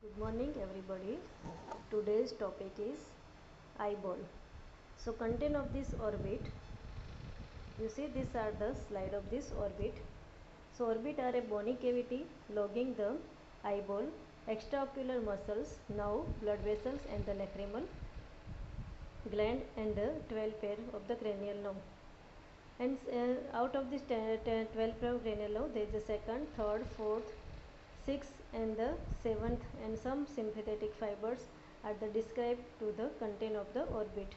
Good morning everybody. Today's topic is eyeball. So content of this orbit, you see these are the slide of this orbit. So orbit are a bony cavity logging the eyeball, extraocular muscles, nerve, blood vessels and the lacrimal gland and the 12 pair of the cranial nerve. And out of this 12 pair of cranial nerve there is a second, third, fourth, sixth and the seventh and some sympathetic fibers are the described to the content of the orbit.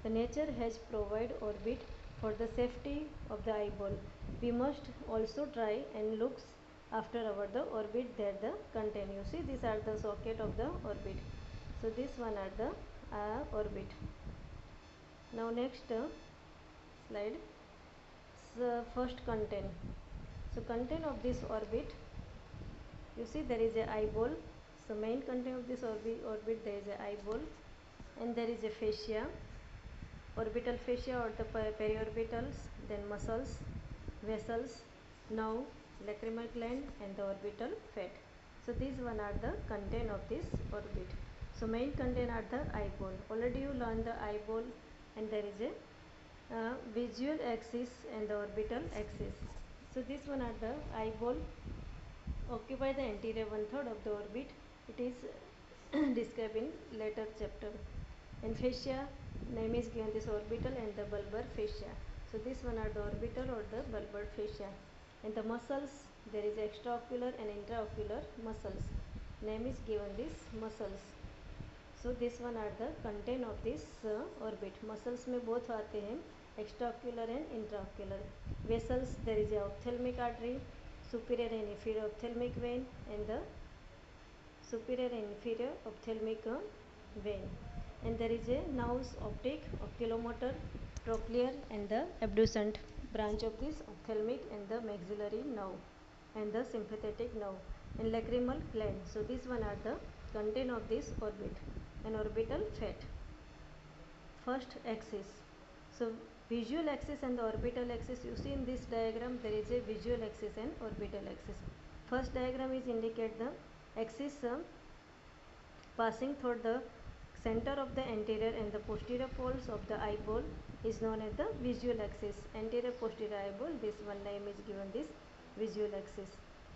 The nature has provided orbit for the safety of the eyeball. We must also try and look after our the orbit there the content. You see these are the socket of the orbit. So this one are the orbit. Now next slide. So first content. So content of this orbit, you see there is a eyeball. So main content of this orbit there is a eyeball and there is a fascia, orbital fascia or the periorbitals, then muscles, vessels, nerve, lacrimal gland and the orbital fat. So these one are the content of this orbit. So main content are the eyeball. Already you learned the eyeball and there is a visual axis and the orbital axis. So this one are the eyeball occupy the anterior one-third of the orbit. It is described in later chapter. And fascia, name is given this orbital and the bulbar fascia. So this one are the orbital or the bulbar fascia. And the muscles, there is extraocular and intraocular muscles. Name is given this muscles. So this one are the content of this orbit. Muscles में both आते हैं, extraocular and intraocular. Vessels, there is a ophthalmic artery, superior and inferior ophthalmic vein and the superior and inferior ophthalmic vein. And there is a nerves, optic, oculomotor, trochlear and the abducent branch of this ophthalmic and the maxillary nerve and the sympathetic nerve and lacrimal gland. So this one are the content of this orbit and orbital fat. First axis. So visual axis and the orbital axis, you see in this diagram there is a visual axis and orbital axis. First diagram is indicate the axis passing through the center of the anterior and the posterior poles of the eyeball is known as the visual axis. Anterior posterior eyeball, this one name is given this visual axis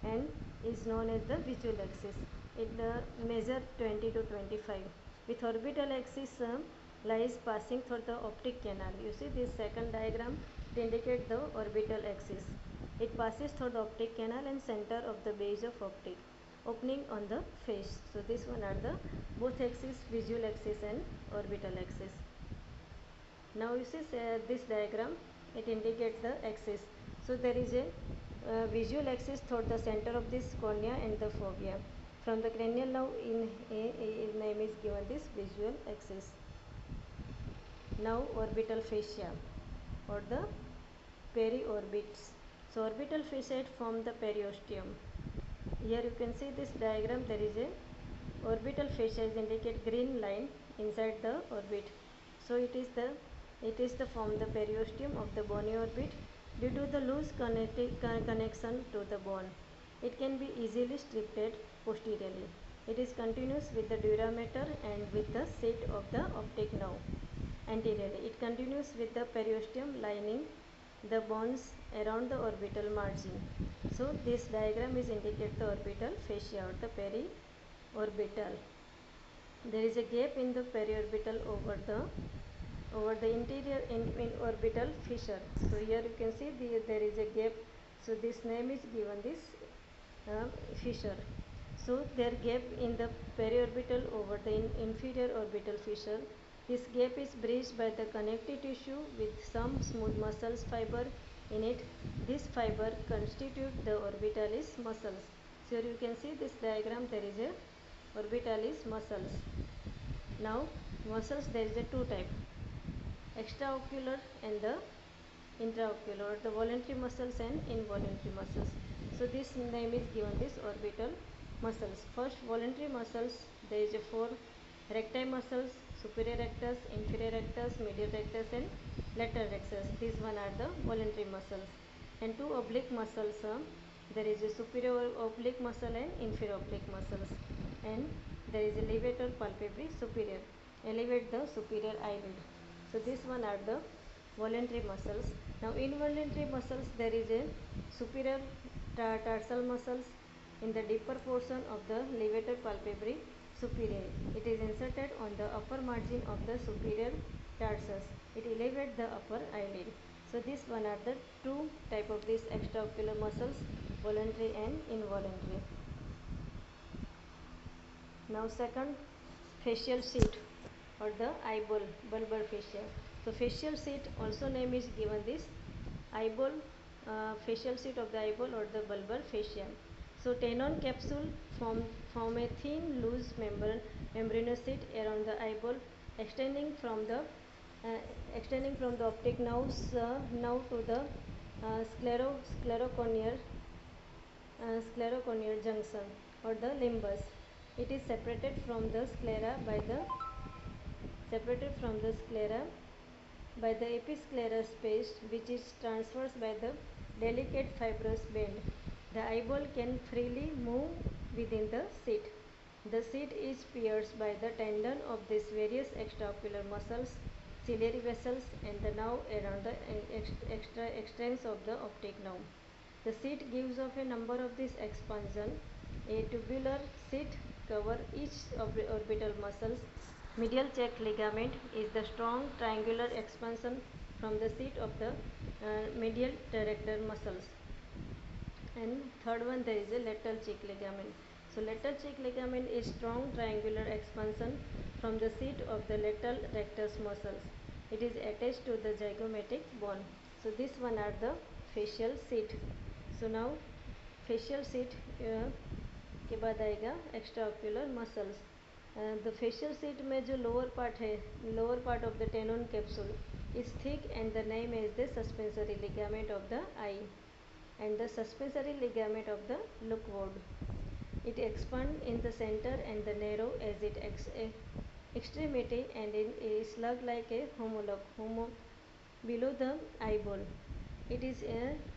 and is known as the visual axis. It measure 20 to 25. With orbital axis lies passing through the optic canal. You see this second diagram, it indicates the orbital axis. It passes through the optic canal and center of the base of optic, opening on the face. So this one are the both axis, visual axis and orbital axis. Now you see this diagram, it indicates the axis. So there is a visual axis through the center of this cornea and the fovea. From the cranial nerve in name is given this visual axis. Now orbital fascia or the periorbits. So orbital fascia form the periosteum. Here you can see this diagram, there is a orbital fascia is indicate green line inside the orbit. So it is the form the periosteum of the bony orbit due to the loose connection to the bone. It can be easily stripped posteriorly. It is continuous with the dura mater and with the seat of the optic nerve. Anteriorly, it continues with the periosteum lining the bones around the orbital margin. So this diagram is indicate the orbital fascia or the periorbital. There is a gap in the periorbital over the interior in orbital fissure. So here you can see there is a gap. So this name is given this fissure. So there gap in the periorbital over the inferior orbital fissure. This gap is bridged by the connective tissue with some smooth muscles fiber in it. This fiber constitute the orbitalis muscles. So here you can see this diagram, there is a orbitalis muscles. Now muscles, there is a two type, extraocular and the intraocular, the voluntary muscles and involuntary muscles. So this name is given this orbital muscles. First voluntary muscles, there is a four recti muscles, superior rectus, inferior rectus, medial rectus and lateral rectus. These one are the voluntary muscles. And two oblique muscles, there is a superior oblique muscle and inferior oblique muscles. And there is a levator palpebrae superior. Elevate the superior eyelid. So this one are the voluntary muscles. Now involuntary muscles, there is a superior tarsal muscles in the deeper portion of the levator palpebrae superior. It is inserted on the upper margin of the superior tarsus. It elevates the upper eyelid. So this one are the two type of these extraocular muscles, voluntary and involuntary. Now second, facial sheet or the eyeball, bulbar fascia. So facial sheet also name is given this eyeball, facial sheet of the eyeball or the bulbar fascia. So tenon capsule form a thin loose membranous sheet around the eyeball extending from the optic nerve to the sclerocorneal junction or the limbus. It is separated from the sclera by the episcleral space, which is traversed by the delicate fibrous band. The eyeball can freely move within the sheet. The sheet is pierced by the tendon of these various extraocular muscles, ciliary vessels, and the nerve around the extremes of the optic nerve. The sheet gives off a number of these expansions. A tubular sheet covers each of the orbital muscles. Medial check ligament is the strong triangular expansion from the sheet of the medial rectus muscles. And third one, there is a lateral cheek ligament. So lateral cheek ligament is strong triangular expansion from the sheet of the lateral rectus muscles. It is attached to the zygomatic bone. So this one are the facial sheet. So now facial sheet के बाद आएगा extraocular muscles. The facial sheet में जो lower part of the tenon capsule is thick and the name is the suspensory ligament of the eye and the suspensory ligament of the lookwood. It expands in the center and the narrow as its extremity and it is slug like a homologue below the eyeball. It is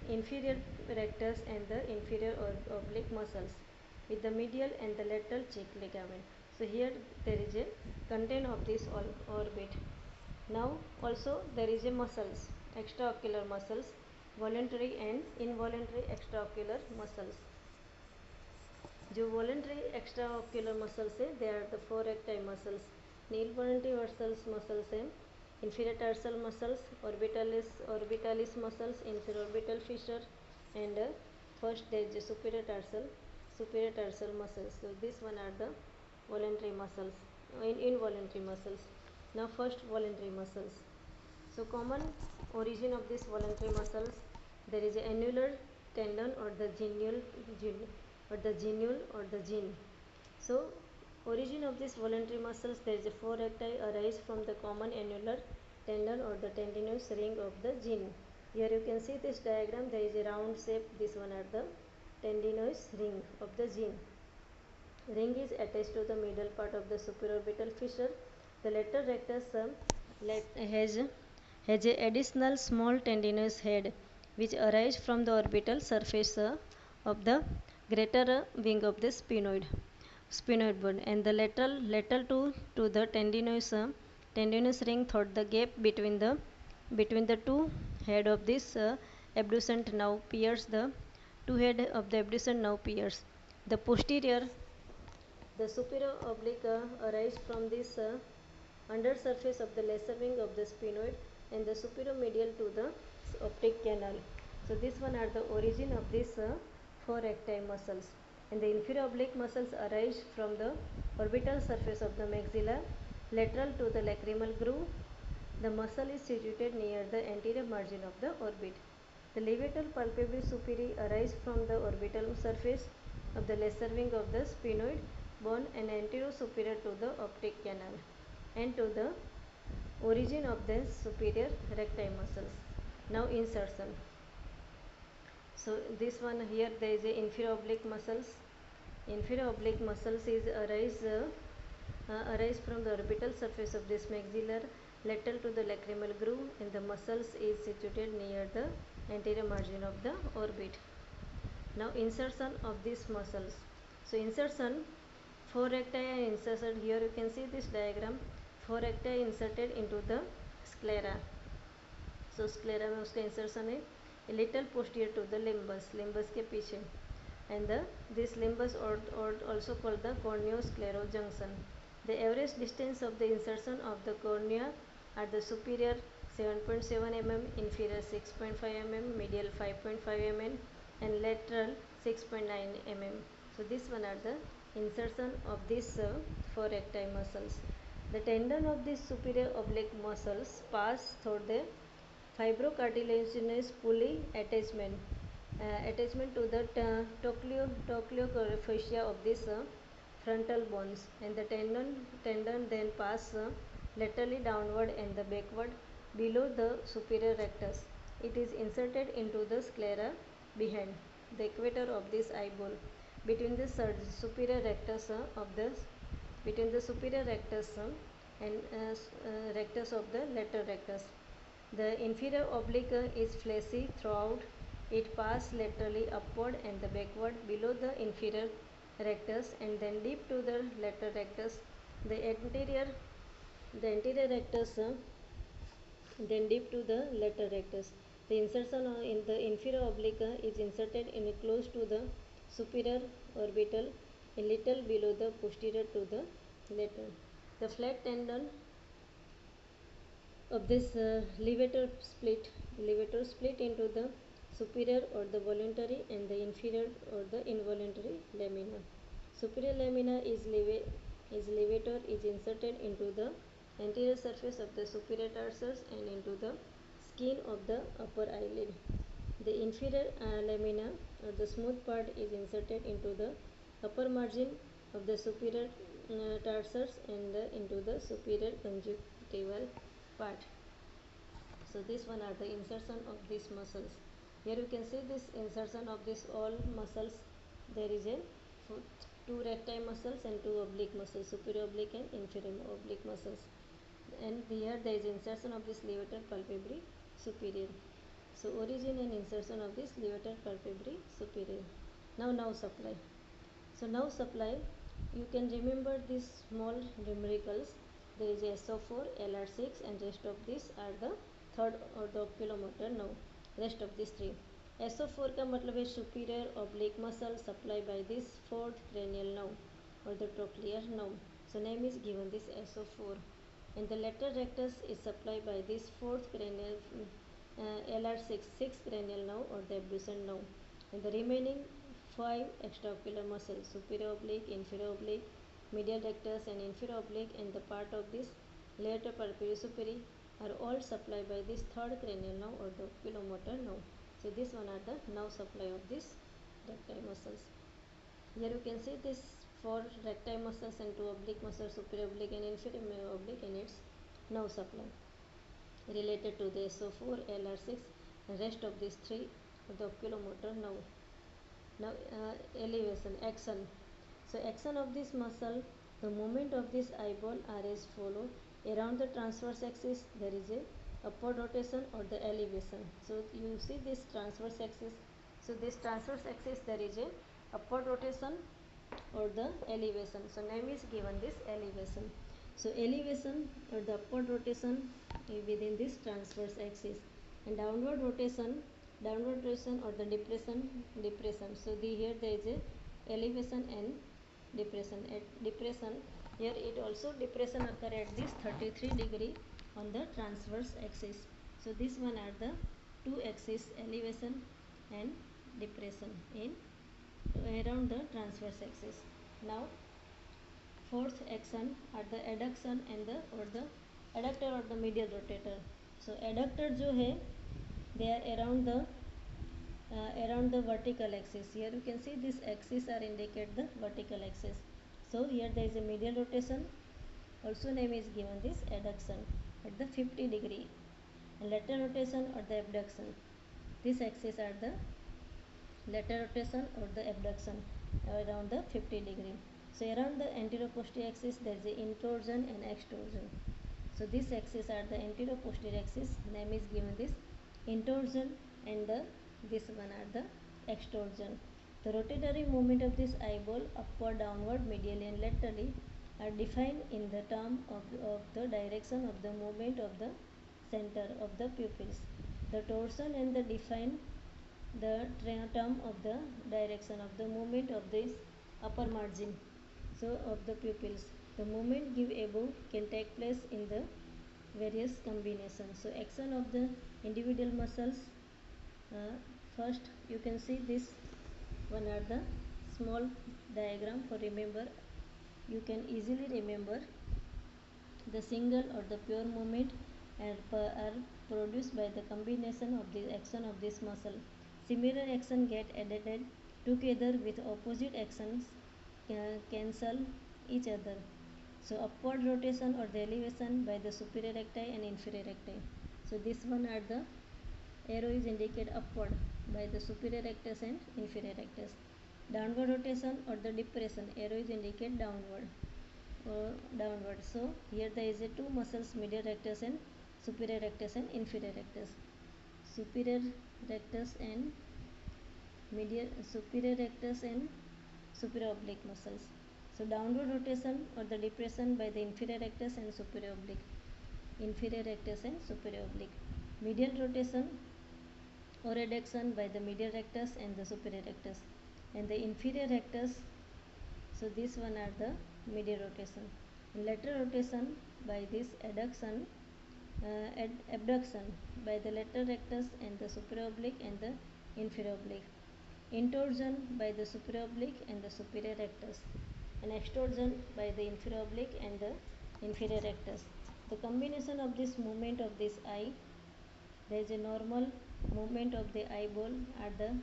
inferior rectus and the inferior oblique muscles with the medial and the lateral cheek ligament. So here there is a content of this orbit. Now also there is a muscles, extraocular muscles, voluntary and involuntary extraocular muscles. जो voluntary extraocular muscles है, they are the four recti muscles. Involuntary muscles है, inferior tarsal muscles, orbitalis muscles, inferior orbital fissure, and first there is the superior tarsal muscles. So this one are the voluntary muscles, involuntary muscles. Now first voluntary muscles. So common origin of this voluntary muscles, there is a annular tendon or the genial or the gene. So origin of this voluntary muscles, there is a four recti arise from the common annular tendon or the tendinous ring of the gene. Here you can see this diagram, there is a round shape, this one are the tendinous ring of the gene. Ring is attached to the middle part of the supraorbital fissure. The lateral rectus has a additional small tendinous head which arise from the orbital surface of the greater wing of the sphenoid bone, and the lateral to the tendinous ring through the gap between the two head of this abducent nerve pierce the two head of the abducent nerve pierce. The superior oblique arise from this under surface of the lesser wing of the sphenoid and the superior medial to the optic canal. So this one are the origin of this four recti muscles. And the inferior oblique muscles arise from the orbital surface of the maxilla lateral to the lacrimal groove. The muscle is situated near the anterior margin of the orbit. The levator palpebrae superior arise from the orbital surface of the lesser wing of the sphenoid bone and anterior superior to the optic canal and to the origin of the superior recti muscles. Now insertion. So this one here there is a inferior oblique muscles. Inferior oblique muscles is arise from the orbital surface of this maxillar lateral to the lacrimal groove and the muscles is situated near the anterior margin of the orbit. Now insertion of these muscles. So insertion four recti are inserted. Here you can see this diagram. Four recti inserted into the sclera. So sclera में उसका insertion है a little posterior to the limbus, limbus के पीछे, and this limbus or also called the corneoscleral junction. The average distance of the insertion of the cornea at the superior 7.7 mm, inferior 6.5 mm, medial 5.5 mm, and lateral 6.9 mm. So this one are the insertion of these four recti muscles. The tendon of these superior oblique muscles pass through the fibrocartilaginous pulley attachment to the trochlear fascia of this frontal bones, and the tendon then pass laterally downward and the backward below the superior rectus. It is inserted into the sclera behind the equator of this eyeball between the superior rectus of the between the superior rectus and rectus of the lateral rectus. The inferior oblique is fleshy throughout. It passes laterally upward and the backward below the inferior rectus and then deep to the lateral rectus. The anterior rectus then deep to the lateral rectus. The insertion in the inferior oblique is inserted in close to the superior orbital, a little below the posterior to the lateral. The flat tendon of this levator split into the superior or the voluntary and the inferior or the involuntary lamina. Superior lamina is levator is inserted into the anterior surface of the superior tarsus and into the skin of the upper eyelid. The inferior lamina or the smooth part is inserted into the upper margin of the superior tarsus and into the superior conjunctival part. So this one are the insertion of these muscles. Here you can see this insertion of this all muscles. There is a two recti muscles and two oblique muscles, superior oblique and inferior oblique muscles. And here there is insertion of this levator palpebrae superior. So origin and insertion of this levator palpebrae superior. Now nerve supply. So nerve supply, you can remember these small numericals. There is SO4, LR6, and rest of these are the third or the oculomotor nerve. Rest of these three. SO4 का मतलब है superior oblique muscle supplied by this fourth cranial nerve or the trochlear nerve. So name is given this SO4. And the lateral rectus is supplied by this fourth cranial LR6, sixth cranial nerve or the abducens nerve. And the remaining five extraocular muscles, superior oblique, inferior oblique, medial rectus and inferior oblique, and the part of this levator palpebrae superior are all supplied by this third cranial nerve or the oculomotor nerve. So this one are the nerve supply of this recti muscles. Here you can see this four recti muscles and two oblique muscles, superior oblique and inferior oblique, and its nerve supply related to the SO4, LR6, and rest of these three of the oculomotor nerve. Now elevation, action. So action of this muscle, the movement of this eyeball are as follow. Around the transverse axis there is a upward rotation or the elevation. So you see this transverse axis. So this transverse axis there is a upward rotation or the elevation. So name is given this elevation. So elevation or the upward rotation within this transverse axis, and downward rotation or the depression. So here there is a elevation and depression. At depression, here it also depression occur at this 33 degree on the transverse axis. So this one are the two axis, elevation and depression in around the transverse axis. Now fourth action are the adduction and the adductor or the medial rotator. So adductor जो है they are around the vertical axis. Here you can see this axis are indicate the vertical axis. So here there is a medial rotation, also name is given this adduction at the 50 degree, and lateral rotation or the abduction. This axis are the lateral rotation or the abduction around the 50 degree. So around the anterior posterior axis there is a intorsion and extorsion. So this axis are the anterior posterior axis, name is given this intorsion, and this one are the extorsion. The rotatory movement of this eyeball upward, downward, medially and laterally are defined in the term of the direction of the movement of the center of the pupils. The torsion and the define the term of the direction of the movement of this upper margin of the pupils. The movement given above can take place in the various combinations. So action of the individual muscles. First you can see this one are the small diagram for remember. You can easily remember the single or the pure movement are produced by the combination of the action of this muscle. Similar action get added together with opposite actions cancel each other. So upward rotation or the elevation by the superior recti and inferior recti. So this one are the arrow is indicate upward by the superior rectus and inferior rectus. Downward rotation or the depression arrow is indicate downward. So here there is a two muscles, medial rectus and superior rectus and inferior rectus. Superior rectus and superior rectus and superior oblique muscles. So downward rotation or the depression by the inferior rectus and superior oblique. Inferior rectus and superior oblique. Medial rotation or adduction by the medial rectus and the superior rectus. And the inferior rectus, so this one are the medial rotation. Lateral rotation by this adduction, abduction by the lateral rectus and the superior oblique and the inferior oblique. Intorsion by the superior oblique and the superior rectus, and extorsion by the inferior oblique and the inferior rectus. The combination of this movement of this eye, there is a normal movement of the eyeball are the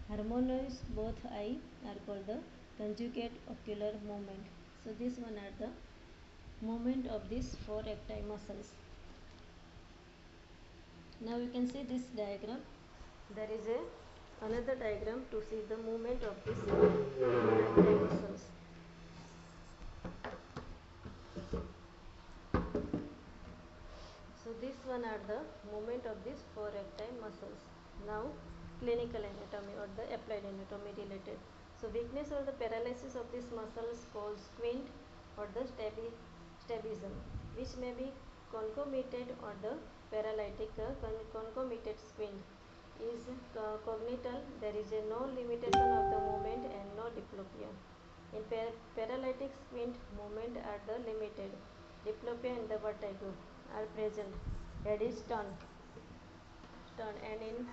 harmonious both eye are called the conjugate ocular movement. So this one are the movement of these four recti muscles. Now you can see this diagram. There is another diagram to see the movement of these recti muscles. So this one are the movement of these four recti muscles. Now clinical anatomy or the applied anatomy related. So weakness or the paralysis of these muscles cause squint or the strabism, which may be concomitant or the paralytic concomitant squint is congenital. There is no limitation of the movement and no diplopia. In paralytic squint, movement are the limited. Diplopia and the vertigo are present. Head is turned, and in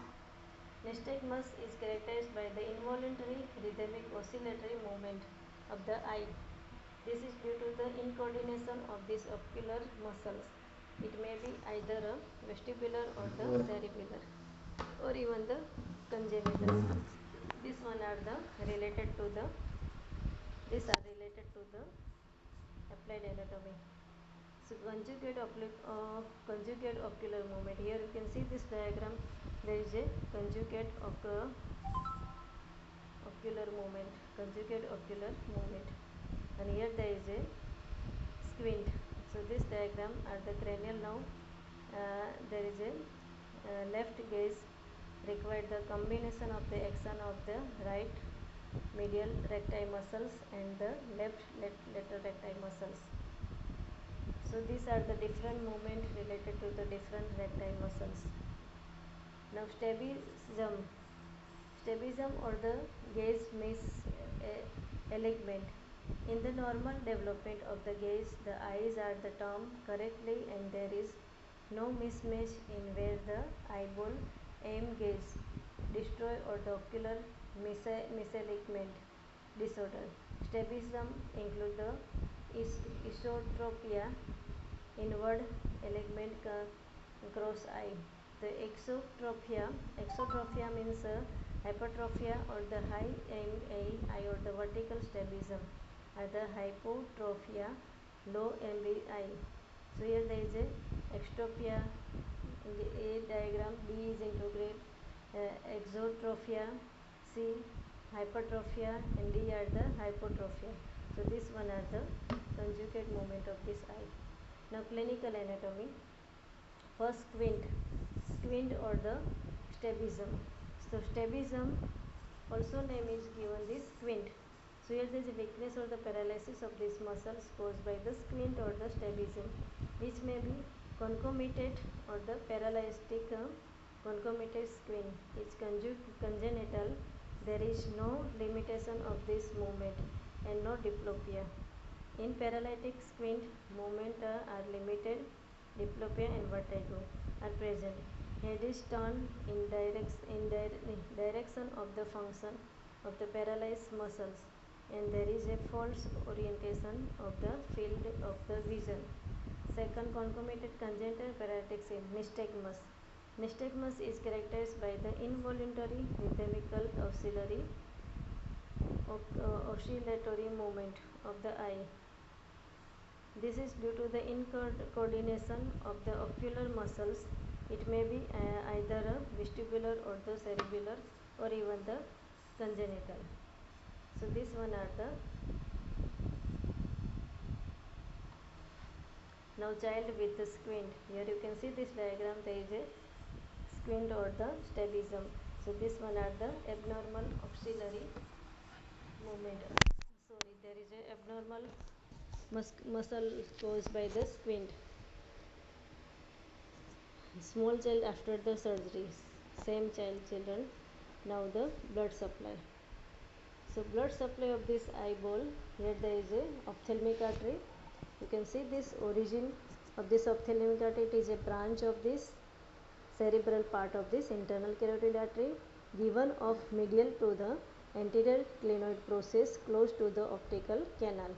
nystagmus is characterized by the involuntary rhythmic oscillatory movement of the eye. This is due to the incoordination of these ocular muscles. It may be either a vestibular or the cerebellar or even the congenital. These one are the related to the applied anatomy. So conjugate ocular movement. Here you can see this diagram. There is a conjugate ocular movement. Conjugate ocular movement. And here there is a squint. So this diagram are the cranial now. There is a left gaze required the combination of the action of the right medial recti muscles and the left lateral recti muscles. So these are the different movement related to the different recti muscles. Now strabism or the gaze misalignment. In the normal development of the gaze, the eyes are the term correctly and there is no mismatch in where the eyeball aim gaze destroy or the ocular misalignment disorder. Strabism include the esotropia, inward alignment cross eye. The exotropia means hypertrophia or the high aim eye or the vertical strabism, or the hypotrophia, low aim eye. So here there is a exotropia in the A diagram. B is integrate exotrophia, C hypertrophia, and D are the hypotrophia. So this one are the conjugate movement of this eye. Now clinical anatomy. First squint or the strabism. So strabism Also name is given this squint. So here there is a weakness or the paralysis of these muscles caused by the squint or the strabism, which may be concomitant or the paralytic concomitant squint is congenital. There is no limitation of this movement and no diplopia. In paralytic squint, movement are limited, diplopia and vertigo are present. Head is turned in direction of the function of the paralyzed muscles, and there is a false orientation of the field of the vision. Second, concomitant congenital paralytic nystagmus. Nystagmus is characterized by the involuntary rhythmical oscillatory movement of the eye. This is due to the incoordination of the ocular muscles. It may be either a vestibular or the cerebellar or even the congenital. So this one are the now child with the squint. Here you can see this diagram, there is a squint or the strabism. So this one are the abnormal oscillatory movement. Sorry, there is a abnormal muscle caused by the squint. Small child after the surgery, same children. Now the blood supply. So blood supply of this eyeball, here there is a ophthalmic artery. You can see this origin of this ophthalmic artery. It is a branch of this cerebral part of this internal carotid artery, given of medial to the anterior clinoid process close to the optical canal.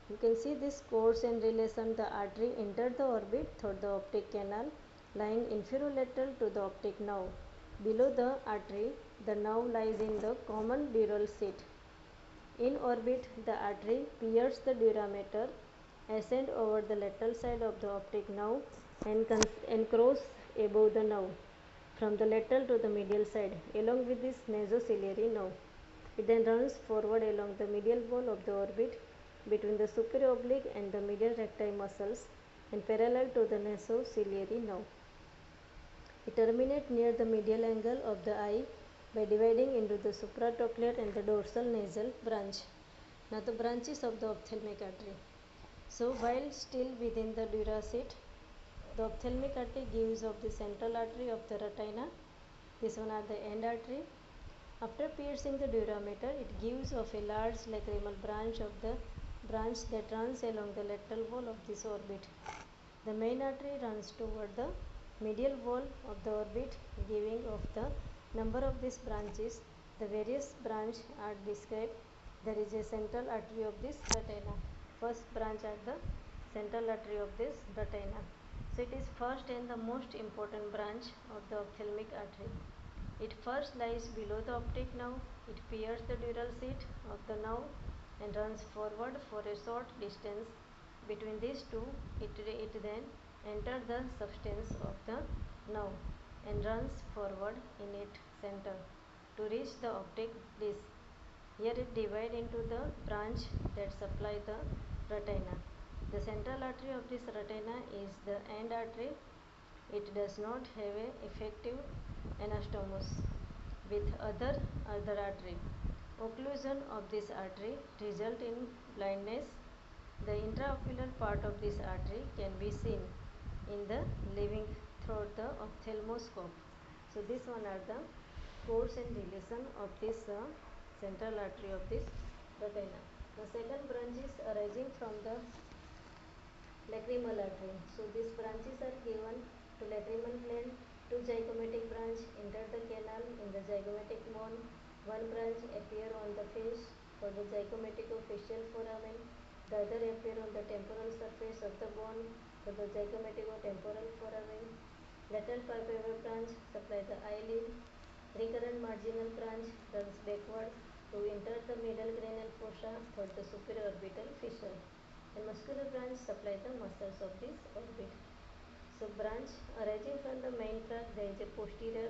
You can see this course and relation. The artery entered the orbit through the optic canal lying inferolateral to the optic nerve. Below the artery, the nerve lies in the common dural seat. In orbit, the artery pierces the durameter, ascend over the lateral side of the optic nerve and cross above the nerve from the lateral to the medial side along with this nasociliary nerve. It then runs forward along the medial wall of the orbit between the superior oblique and the medial recti muscles and parallel to the nasociliary nerve. It terminates near the medial angle of the eye by dividing into the supratrochlear and the dorsal nasal branch. Now the branches of the ophthalmic artery. So while still within the dura seat, the ophthalmic artery gives of the central artery of the retina. This one are the end artery. After piercing the durameter, it gives of a large lacrimal branch that runs along the lateral wall of this orbit. The main artery runs toward the medial wall of the orbit, giving of the number of these branches. The various branches are described. There is a central artery of this retina. First branch are the central artery of this retina. So it is first and the most important branch of the ophthalmic artery. It first lies below the optic nerve. It pierces the dural seat of the nerve and runs forward for a short distance. Between these two, it then enters the substance of the nerve and runs forward in its center to reach the optic disc. Here it divides into the branch that supply the retina. The central artery of this retina is the end artery. It does not have an effective anastomosis with other artery. Occlusion of this artery result in blindness. The intraocular part of this artery can be seen in the living through the ophthalmoscope. So this one are the course and relation of this central artery of this retina. The second branch is arising from the lacrimal artery. So these branches are given to lacrimal gland. Two zygomatic branch enter the canal in the zygomatic bone. One branch appear on the face for the zygomaticofacial foramen. The other appear on the temporal surface of the bone for the zygomaticotemporal foramen. Lateral palpebral branch supply the eyelid. Recurrent marginal branch runs backward to enter the middle cranial fossa for the superior orbital fissure. And muscular branch supply the muscles of this orbit. So branch arising from the main trunk, there is a posterior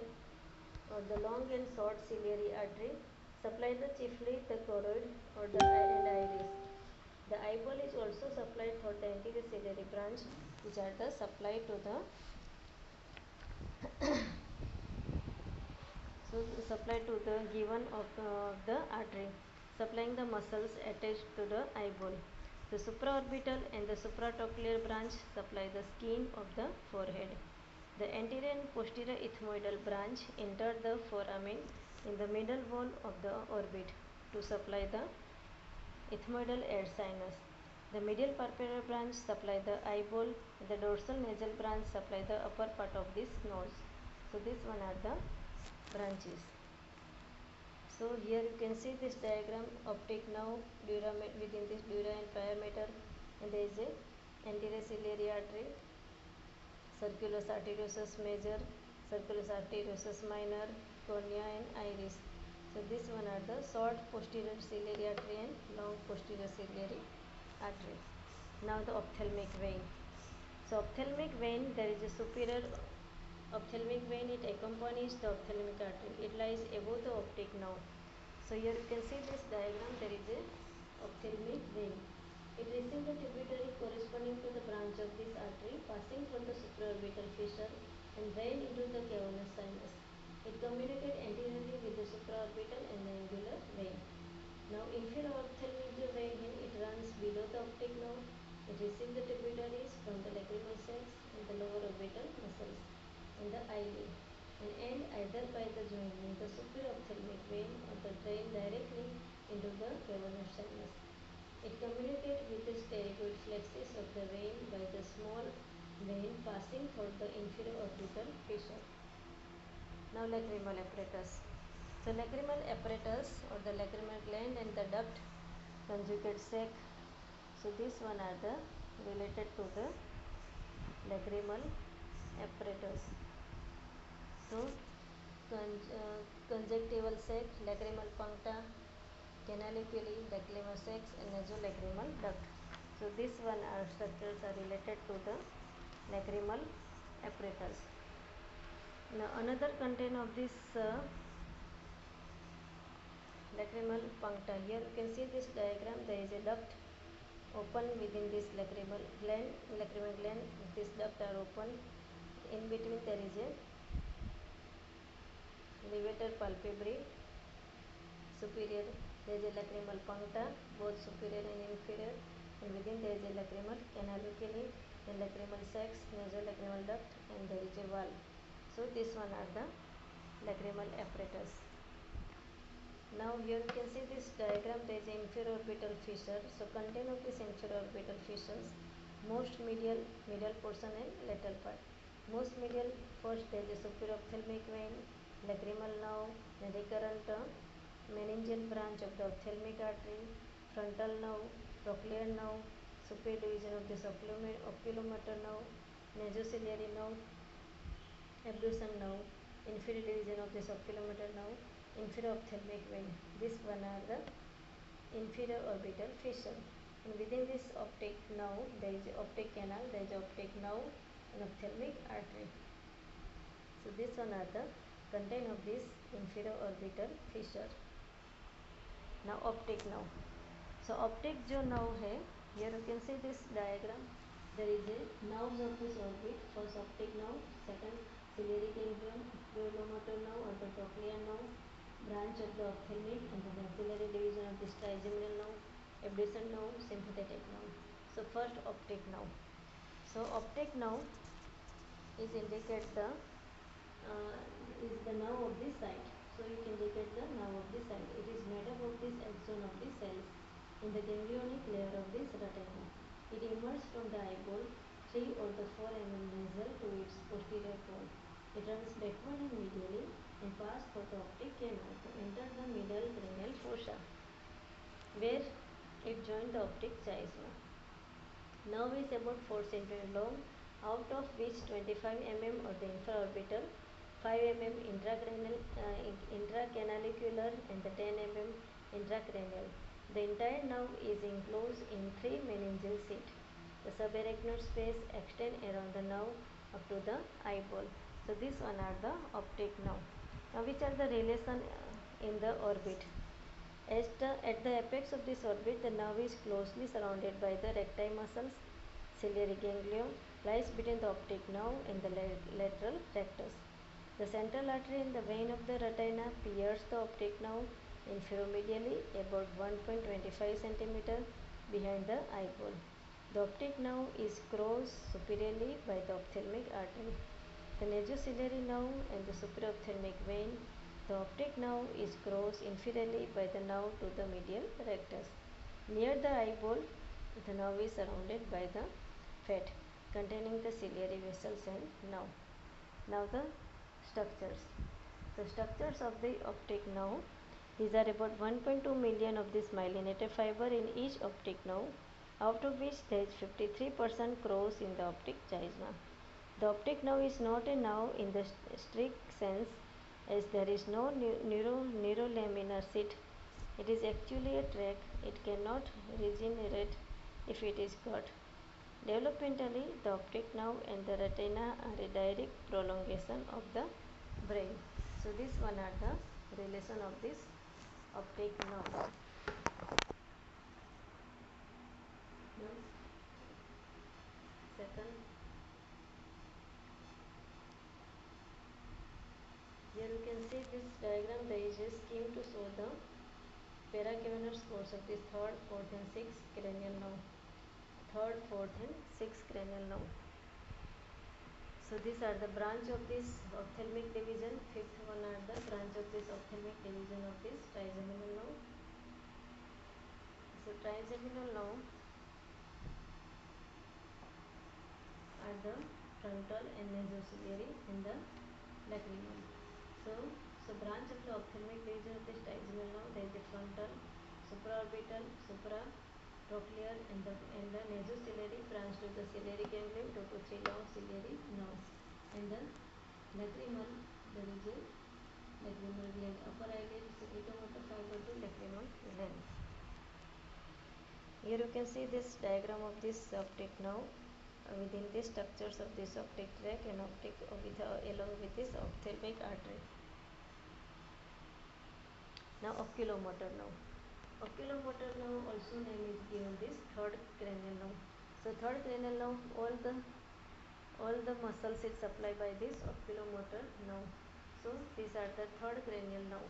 or the long and short ciliary artery supply the chiefly the choroid or the eye and iris. The eyeball is also supplied for the anterior ciliary branch, which are the supply to the so So supply to the given of the artery, supplying the muscles attached to the eyeball. The supraorbital and the supratrochlear branch supply the skin of the forehead. The anterior and posterior ethmoidal branch enter the foramen in the middle wall of the orbit to supply the ethmoidal air sinus. The medial pulpar branch supply the eyeball. The dorsal nasal branch supply the upper part of this nose. So this one are the branches. So here you can see this diagram, optic nerve, dura, within this dura and pia mater, and there is a anterior ciliary artery, circulus arteriosus major, circulus arteriosus minor, cornea and iris. So this one are the short posterior ciliary artery and long posterior ciliary artery. Now the ophthalmic vein. So ophthalmic vein, there is a superior ophthalmic vein, it accompanies the ophthalmic artery. It lies above the optic nerve. So here you can see this diagram, there is a ophthalmic vein. It receives the tributary corresponding to the branch of this artery passing from the supraorbital fissure and drain into the cavernous sinus. It communicates anteriorly with the supraorbital and the angular vein. Now inferior ophthalmic vein, it runs below the optic nerve. It receives the tributaries from the lacrimal sacs and the lower orbital muscles and the eyelid, and end either by the joining the superior ophthalmic vein or the drain directly into the cavernous sinus. It communicates with the pterygoid plexus of the vein by the small vein passing through the inferior orbital fissure. Now lacrimal apparatus. So lacrimal apparatus or the lacrimal gland and the duct conjugate sac. So this one are the related to the lacrimal apparatus. So conjunctival sac, lacrimal puncta, canaliculi, lacrimal sacs and nasolacrimal duct. So this one are structures are related to the lacrimal apparatus. Now another content of this lacrimal puncta. Here you can see this diagram, there is a duct open within this lacrimal gland. This duct are open. In between there is a levator palpebrae superior, there is a lacrimal puncta, both superior and inferior, and within there is a lacrimal canaliculi, then lacrimal sacs, nasolacrimal duct, and there is a valve. So this one are the lacrimal apparatus. Now here you can see this diagram, there is inferior orbital fissure. So content of this inferior orbital fissures, most medial portion and lateral part. Most medial, first there is a superior ophthalmic vein, lacrimal nerve, and recurrent meningeal branch of the ophthalmic artery, frontal nerve, trochlear nerve, superior division of this oculomotor nerve, nasociliary nerve, abduction nerve, inferior division of this oculomotor nerve, inferior ophthalmic vein. This one are the inferior orbital fissure. And within this optic nerve, there is optic canal, there is optic nerve and ophthalmic artery. So this one are the content of this inferior orbital fissure. Now optic nerve. So optic जो nerve है, here you can see this diagram. There is a nerves of this orbit. First optic nerve, second ciliary ganglion, oculomotor nerve or the trochlear nerve, branch of the ophthalmic and the maxillary division of this trigeminal nerve, abduction nerve, sympathetic nerve. So first optic nerve. So optic nerve is indicate the nerve of this side. So you can indicate the nerve of this side. It is made up of this axon of the cells in the ganglionic layer of this retina. It emerges from the eyeball 3 or the 4 mm nasal to its posterior pole. It runs backward and medially and passes through the optic canal to enter the middle cranial fossa, where it joins the optic chiasma. Nerve is about 4 cm long, out of which 25 mm or the infraorbital, 5 mm intracanalicular and the 10 mm intracranial. The entire nerve is enclosed in 3 meningeal sheaths. The subarachnoid space extends around the nerve up to the eyeball. So this one are the optic nerve. Now which are the relation in the orbit? At the apex of this orbit, the nerve is closely surrounded by the recti muscles. Ciliary ganglion lies between the optic nerve and the lateral rectus. The central artery in the vein of the retina pierces the optic nerve infromedially about 1.25 cm behind the eyeball. The optic nerve is crossed superiorly by the ophthalmic artery, the nasociliary nerve and the superophthalmic vein. The optic nerve is crossed inferiorly by the nerve to the medial rectus. Near the eyeball, the nerve is surrounded by the fat containing the ciliary vessels and nerve. Now the structures. The structures of the optic nerve. These are about 1.2 million of this myelinated fiber in each optic nerve, out of which there is 53% cross in the optic chiasma. The optic nerve is not a nerve in the strict sense, as there is no neurolaminar sheath. It is actually a tract. It cannot regenerate if it is cut. Developmentally, the optic nerve and the retina are a direct prolongation of the brain. So this one are the relation of this optic nerve. Now, second, here you can see this diagram. There is a scheme to show the paracavernous course of this third, fourth and sixth cranial nerve. Third, fourth and sixth cranial nerve. So these are the branch of this ophthalmic division. Fifth one are the branch of this ophthalmic division of this trigeminal nerve. So trigeminal nerve are the frontal and nasociliary and the lacrimal. So branch of the ophthalmic division of this trigeminal nerve, there is a frontal, supraorbital, supratrochlear and the nasociliary branch to the ciliary ganglion 2 to 3 long ciliary nerves, and the lacrimal, there is a lacrimal gland, upper eyelid secretomotor fiber to lacrimal gland. Here you can see this diagram of this optic nerve. Within the structures of this optic tract and optic along with this ophthalmic artery. Now oculomotor nerve. Oculomotor nerve also name is given this third cranial nerve. So third cranial nerve, all the muscles is supplied by this oculomotor nerve. So these are the third cranial nerve.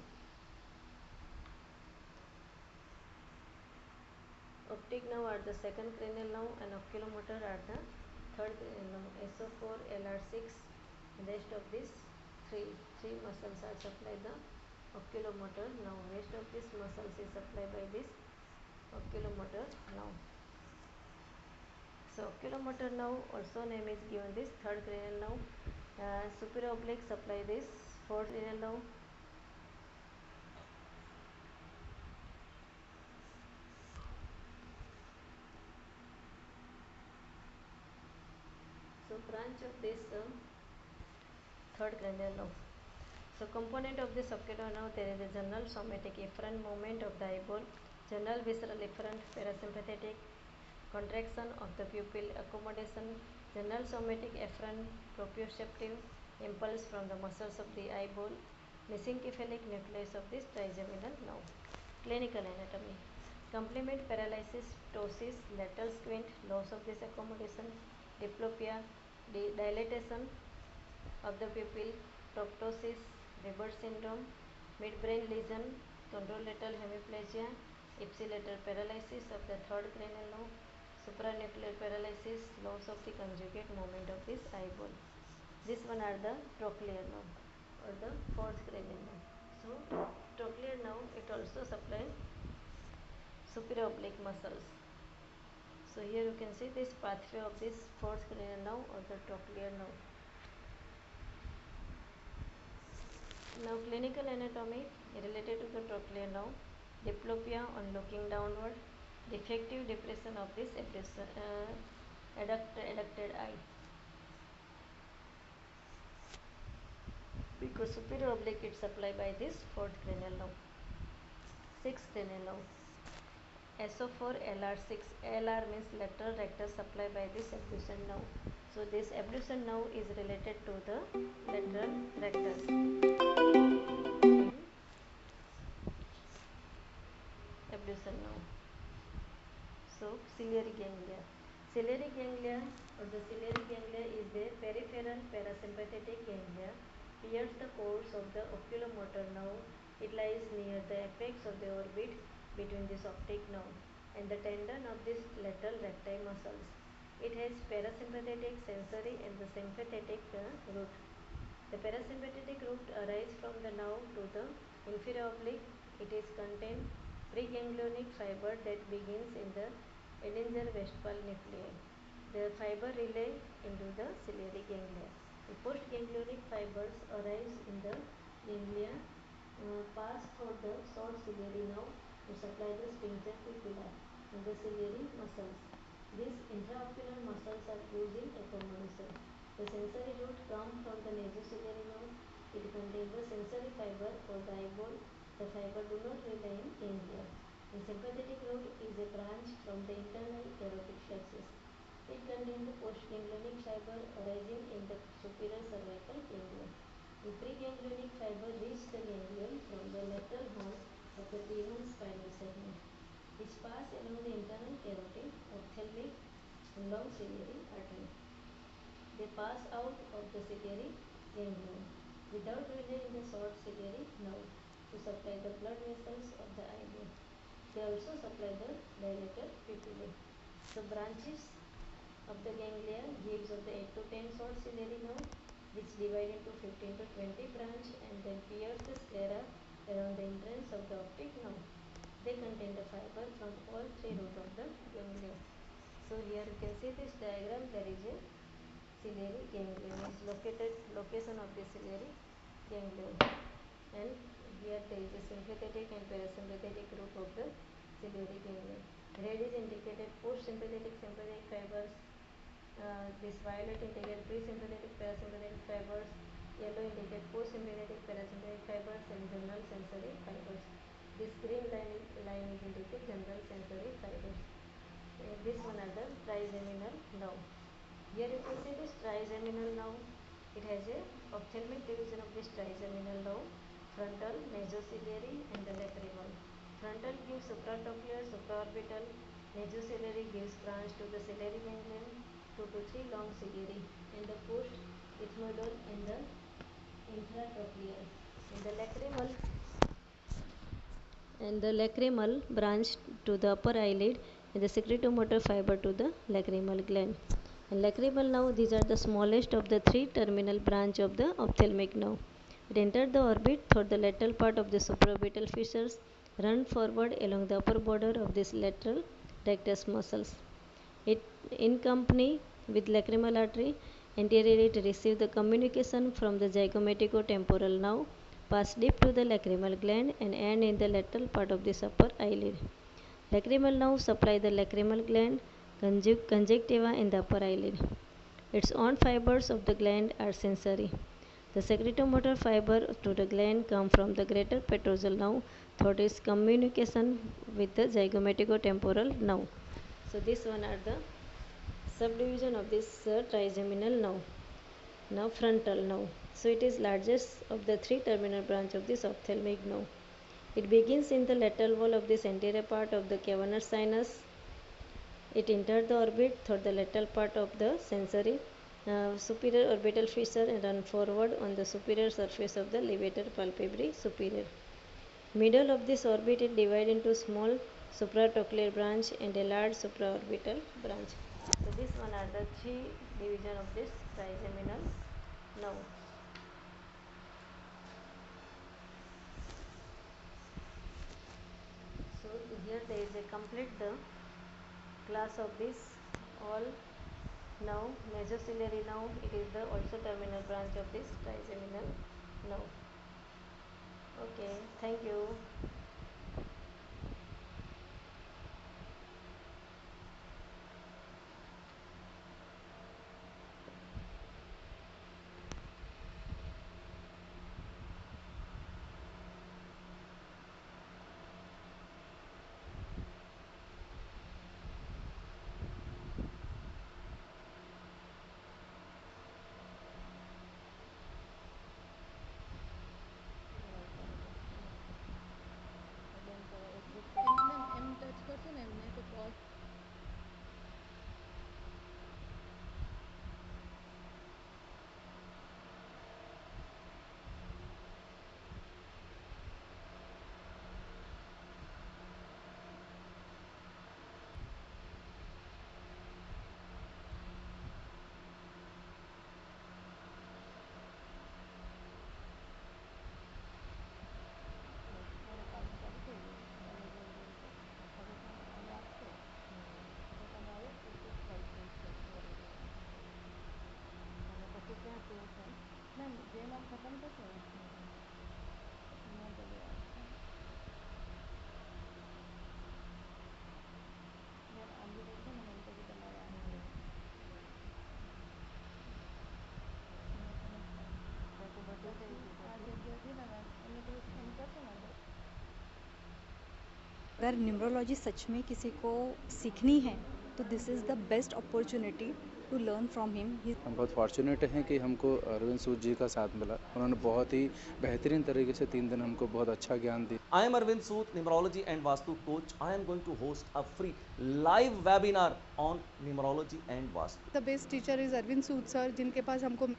Optic nerve are the second cranial nerve and oculomotor are the third cranial nerve. SO4, LR6, rest of these three muscles are supplied the oculomotor nerve. Rest of these muscles is supplied by this oculomotor nerve. So oculomotor nerve also name is given this third cranial nerve. Superior oblique supply this fourth cranial nerve. So branch of this third cranial nerve. So component of this ocular nerve, there is a general somatic efferent movement of the eyeball, general visceral efferent, parasympathetic, contraction of the pupil, accommodation, general somatic efferent, proprioceptive, impulse from the muscles of the eyeball, mesencephalic nucleus of this trigeminal nerve. Clinical anatomy. Complement paralysis, ptosis, lateral squint, loss of this accommodation, diplopia, dilatation of the pupil, proptosis, Weber syndrome, midbrain lesion, contralateral hemiplegia, ipsilateral paralysis of the third cranial nerve, supranuclear paralysis, loss of the conjugate movement of this eyeball. This one are the trochlear nerve or the fourth cranial nerve. So trochlear nerve, it also supplies superior oblique muscles. So here you can see this pathway of this fourth cranial nerve or the trochlear nerve. Now clinical anatomy related to the trochlear nerve, diplopia on looking downward, defective depression of this adducted eye. Because superior oblique is supplied by this fourth cranial nerve. Sixth cranial nerve. SO4 LR6. LR means lateral rectus supply by this abducens nerve. So this abducens nerve is related to the lateral rectus. Abducens nerve. So ciliary ganglia. Ciliary ganglia or the ciliary ganglia is the peripheral parasympathetic ganglia pierce the course of the oculomotor nerve. It lies near the apex of the orbit between this optic nerve and the tendon of this lateral recti muscles. It has parasympathetic, sensory and the sympathetic root. The parasympathetic root arises from the nerve to the inferior oblique. It is contain preganglionic fiber that begins in the Edinger-Westphal nuclei. The fiber relay into the ciliary ganglia. The postganglionic fibers arise in the ganglia, pass through the short ciliary nerve to supply the sphincter pupilla and the ciliary muscles. These intraocular muscles are used in accommodation. The sensory root comes from the nasociliary nerve. It contains the sensory fiber for the eyeball. The fiber do not rely in ganglia. The sympathetic root is a branch from the internal carotid plexus. It contains the postganglionic fiber arising in the superior cervical ganglia. The preganglionic fiber reach the ganglion from the lateral horn of the T1 spinal segment, which pass along the internal carotid, ophthalmic, and long ciliary artery. They pass out of the ciliary ganglion without relying the short ciliary nerve to supply the blood vessels of the eyeball. They also supply the dilator pupillae. The branches of the ganglia gives of the 8 to 10 short ciliary nerve which divide into 15 to 20 branch and then pierce the sclera around the entrance of the optic nerve. They contain the fiber from all three roots of the ganglia. So here you can see this diagram. There is a ciliary ganglion is location of the ciliary ganglion, and here there is a sympathetic and parasympathetic root of the ciliary ganglion. Red is indicated post-sympathetic sympathetic fibers. This violet indicate pre-sympathetic parasympathetic fibers. Yellow indicate post-sympathetic parasympathetic fibers and general sensory fibers. This green line is indicate general sensory fibers. This one are the trigeminal nerve. Here you can see this trigeminal nerve. It has a ophthalmic division of this trigeminal nerve: frontal, nasociliary, and the lacrimal. Frontal gives supratrochlear, supraorbital. Nasociliary gives branch to the ciliary ganglion, 2 to 3 long ciliary, and the post ethmoidal and the intratrochlear. And the lacrimal branch to the upper eyelid and the secretomotor fiber to the lacrimal gland. And lacrimal nerve, these are the smallest of the three terminal branch of the ophthalmic nerve. It enters the orbit through the lateral part of the supraorbital fissures, run forward along the upper border of this lateral rectus muscles. It, in company with lacrimal artery, anteriorly it receives the communication from the zygomatico-temporal nerve, pass deep to the lacrimal gland and end in the lateral part of this upper eyelid. Lacrimal nerve supply the lacrimal gland conjunctiva in the upper eyelid. Its own fibers of the gland are sensory. The secretomotor fiber to the gland come from the greater petrosal nerve through its communication with the zygomatico-temporal nerve. So this one are the subdivision of this trigeminal nerve. Now frontal nerve. So it is largest of the three terminal branch of this ophthalmic nerve. It begins in the lateral wall of this anterior part of the cavernous sinus. It enters the orbit through the lateral part of the sensory superior orbital fissure and run forward on the superior surface of the levator palpebrae superior. Middle of this orbit is divided into small supratrochlear branch and a large supraorbital branch. So this one are the three division of this trigeminal nerve. So here there is a complete the class of this all nerve. Nasociliary nerve, it is the also terminal branch of this trigeminal nerve. Okay, thank you. अगर numerology सच में किसी को सीखनी है तो this is the best opportunity to learn from him. हम बहुत फॉर्चुनेट हैं कि हमको अरविंद सूद जी का साथ मिला। उन्होंने बहुत ही बेहतरीन तरीके से 3 दिन हमको बहुत अच्छा ज्ञान दिया। I am Arvind Sood, numerology and Vastu coach. I am going to host a free live webinar on numerology and Vastu. The best teacher is Arvind Sood sir, जिनके पास हमको